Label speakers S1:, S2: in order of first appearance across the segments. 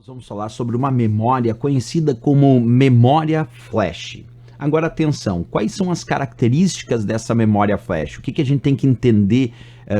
S1: Nós vamos falar sobre uma memória conhecida como memória flash. Agora atenção, quais são as características dessa memória flash? O que a gente tem que entender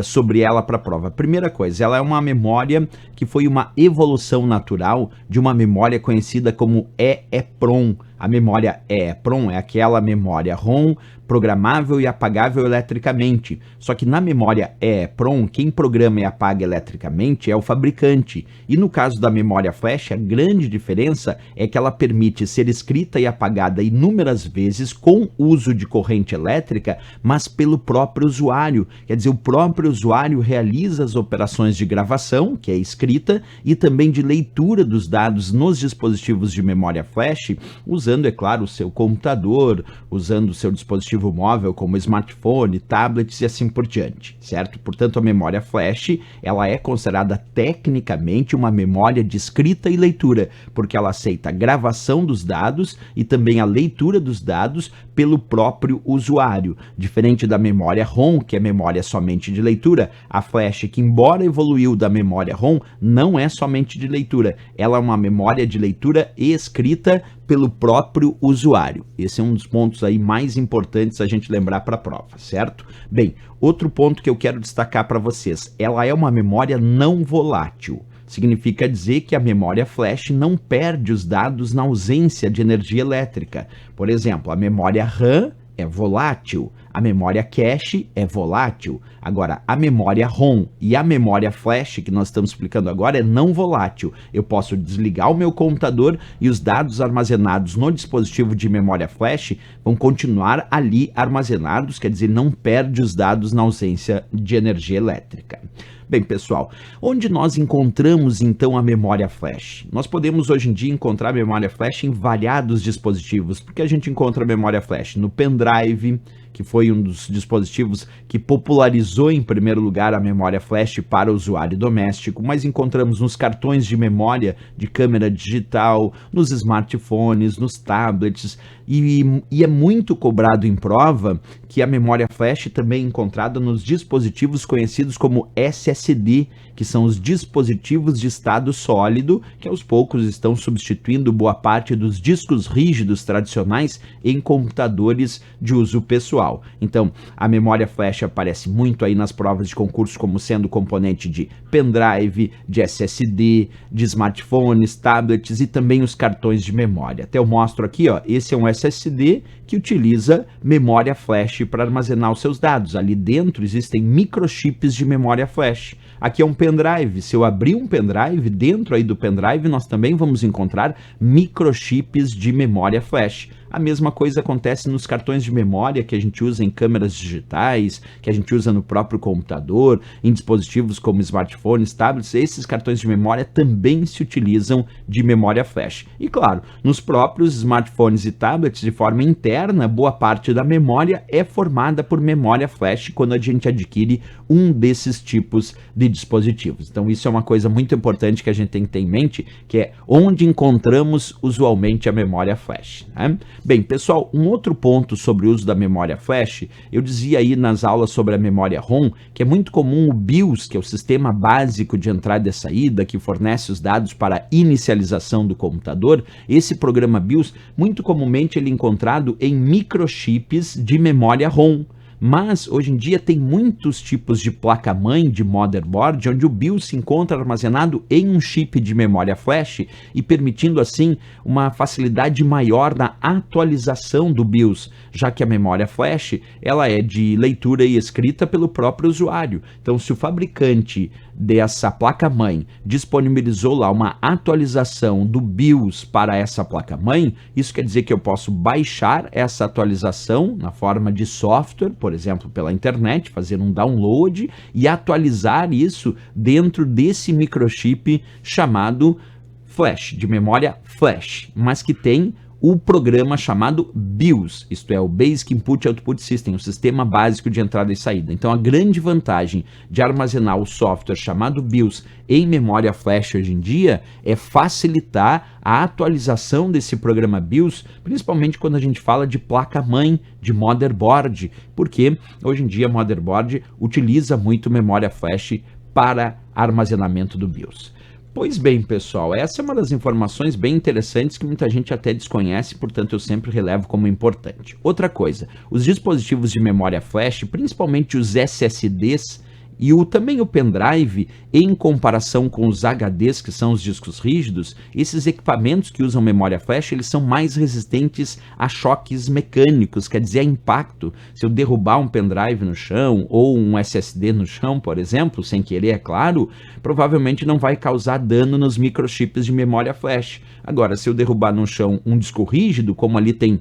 S1: sobre ela para a prova? Primeira coisa, ela é uma memória que foi uma evolução natural de uma memória conhecida como EEPROM. A memória EEPROM é aquela memória ROM programável e apagável eletricamente. Só que na memória EEPROM, quem programa e apaga eletricamente é o fabricante. E no caso da memória flash, a grande diferença é que ela permite ser escrita e apagada inúmeras vezes com uso de corrente elétrica, mas pelo próprio usuário. Quer dizer, o próprio usuário realiza as operações de gravação, que é escrita, e também de leitura dos dados nos dispositivos de memória flash, usando, é claro, o seu computador, usando o seu dispositivo móvel como smartphone, tablets e assim por diante, certo? Portanto, a memória flash, ela é considerada tecnicamente uma memória de escrita e leitura, porque ela aceita a gravação dos dados e também a leitura dos dados pelo próprio usuário. Diferente da memória ROM, que é memória somente de leitura, a flash, que embora evoluiu da memória ROM, não é somente de leitura, ela é uma memória de leitura e escrita pelo próprio usuário. Esse é um dos pontos aí mais importantes a gente lembrar para a prova, certo? Bem, outro ponto que eu quero destacar para vocês, ela é uma memória não volátil. Significa dizer que a memória flash não perde os dados na ausência de energia elétrica. Por exemplo, a memória RAM é volátil, a memória cache é volátil. Agora, a memória ROM e a memória flash, que nós estamos explicando agora, é não volátil. Eu posso desligar o meu computador e os dados armazenados no dispositivo de memória flash vão continuar ali armazenados, quer dizer, não perde os dados na ausência de energia elétrica. Bem, pessoal, onde nós encontramos então a memória flash? Nós podemos hoje em dia encontrar a memória flash em variados dispositivos, porque a gente encontra a memória flash no pendrive, que foi um dos dispositivos que popularizou em primeiro lugar a memória flash para o usuário doméstico, mas encontramos nos cartões de memória de câmera digital, nos smartphones, nos tablets, e é muito cobrado em prova que a memória flash também é encontrada nos dispositivos conhecidos como SSD, que são os dispositivos de estado sólido, que aos poucos estão substituindo boa parte dos discos rígidos tradicionais em computadores de uso pessoal. Então, a memória flash aparece muito aí nas provas de concurso como sendo componente de pendrive, de SSD, de smartphones, tablets e também os cartões de memória. Até eu mostro aqui, ó, esse é um SSD que utiliza memória flash para armazenar os seus dados. Ali dentro existem microchips de memória flash. Aqui é um pendrive. Se eu abrir um pendrive, dentro aí do pendrive nós também vamos encontrar microchips de memória flash. A mesma coisa acontece nos cartões de memória que a gente usa em câmeras digitais, que a gente usa no próprio computador, em dispositivos como smartphones, tablets. Esses cartões de memória também se utilizam de memória flash. E claro, nos próprios smartphones e tablets, de forma interna, boa parte da memória é formada por memória flash quando a gente adquire um desses tipos de dispositivos. Então isso é uma coisa muito importante que a gente tem que ter em mente, que é onde encontramos usualmente a memória flash, né? Bem, pessoal, um outro ponto sobre o uso da memória flash, eu dizia aí nas aulas sobre a memória ROM, que é muito comum o BIOS, que é o sistema básico de entrada e saída, que fornece os dados para a inicialização do computador. Esse programa BIOS, muito comumente ele é encontrado em microchips de memória ROM. Mas hoje em dia tem muitos tipos de placa-mãe, de motherboard, onde o BIOS se encontra armazenado em um chip de memória flash e permitindo assim uma facilidade maior na atualização do BIOS, já que a memória flash ela é de leitura e escrita pelo próprio usuário. Então, se o fabricante dessa placa-mãe disponibilizou lá uma atualização do BIOS para essa placa-mãe, isso quer dizer que eu posso baixar essa atualização na forma de software, por exemplo, pela internet, fazer um download e atualizar isso dentro desse microchip chamado flash, de memória flash, mas que tem o programa chamado BIOS, isto é, o Basic Input Output System, o sistema básico de entrada e saída. Então, a grande vantagem de armazenar o software chamado BIOS em memória flash hoje em dia é facilitar a atualização desse programa BIOS, principalmente quando a gente fala de placa-mãe, de motherboard, porque hoje em dia a motherboard utiliza muito memória flash para armazenamento do BIOS. Pois bem, pessoal, essa é uma das informações bem interessantes que muita gente até desconhece, portanto eu sempre relevo como importante. Outra coisa, os dispositivos de memória flash, principalmente os SSDs e também o pendrive, em comparação com os HDs, que são os discos rígidos, esses equipamentos que usam memória flash, eles são mais resistentes a choques mecânicos, quer dizer, a impacto. Se eu derrubar um pendrive no chão ou um SSD no chão, por exemplo, sem querer, é claro, provavelmente não vai causar dano nos microchips de memória flash. Agora, se eu derrubar no chão um disco rígido, como ali tem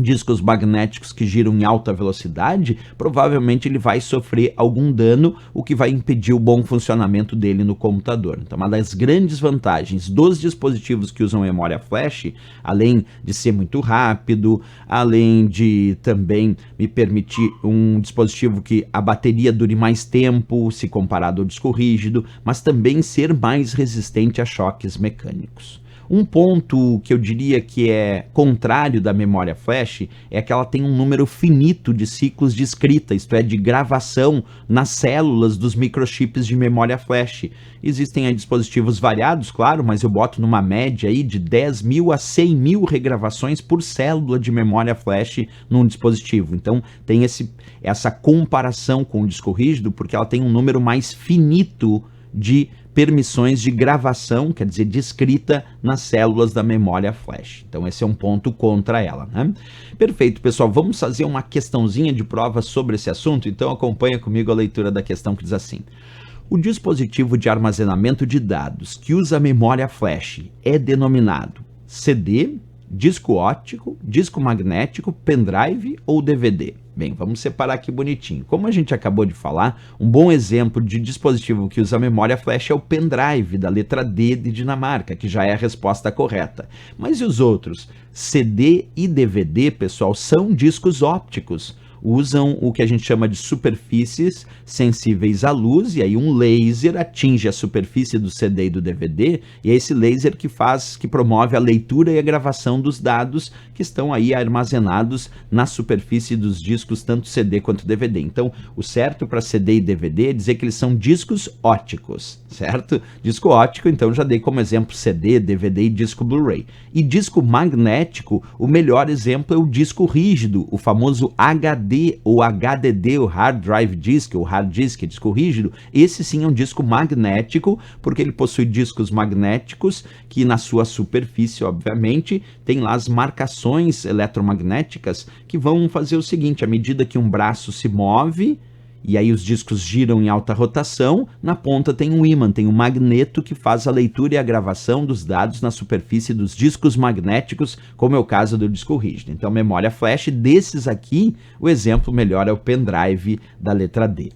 S1: discos magnéticos que giram em alta velocidade, provavelmente ele vai sofrer algum dano, o que vai impedir o bom funcionamento dele no computador. Então, uma das grandes vantagens dos dispositivos que usam memória flash, além de ser muito rápido, além de também me permitir um dispositivo que a bateria dure mais tempo, se comparado ao disco rígido, mas também ser mais resistente a choques mecânicos. Um ponto que eu diria que é contrário da memória flash é que ela tem um número finito de ciclos de escrita, isto é, de gravação nas células dos microchips de memória flash. Existem aí dispositivos variados, claro, mas eu boto numa média aí de 10.000 a 100.000 regravações por célula de memória flash num dispositivo. Então tem essa comparação com o disco rígido, porque ela tem um número mais finito de permissões de gravação, quer dizer, de escrita nas células da memória flash. Então esse é um ponto contra ela, né? Perfeito, pessoal, vamos fazer uma questãozinha de prova sobre esse assunto, então acompanha comigo a leitura da questão que diz assim: o dispositivo de armazenamento de dados que usa memória flash é denominado CD, disco óptico, disco magnético, pendrive ou DVD? Bem, vamos separar aqui bonitinho. Como a gente acabou de falar, um bom exemplo de dispositivo que usa memória flash é o pendrive, da letra D de Dinamarca, que já é a resposta correta. Mas e os outros? CD e DVD, pessoal, são discos ópticos. Usam o que a gente chama de superfícies sensíveis à luz, e aí um laser atinge a superfície do CD e do DVD, e é esse laser que promove a leitura e a gravação dos dados que estão aí armazenados na superfície dos discos, tanto CD quanto DVD. Então, o certo para CD e DVD é dizer que eles são discos ópticos, certo? Disco óptico, então já dei como exemplo CD, DVD e disco Blu-ray. E disco magnético, o melhor exemplo é o disco rígido, o famoso HD ou HDD, o Hard Drive Disk, ou Hard Disk, disco rígido. Esse sim é um disco magnético, porque ele possui discos magnéticos que na sua superfície, obviamente, tem lá as marcações eletromagnéticas que vão fazer o seguinte: à medida que um braço se move, e aí os discos giram em alta rotação, na ponta tem um ímã, tem um magneto que faz a leitura e a gravação dos dados na superfície dos discos magnéticos, como é o caso do disco rígido. Então, memória flash, desses aqui, o exemplo melhor é o pendrive da letra D.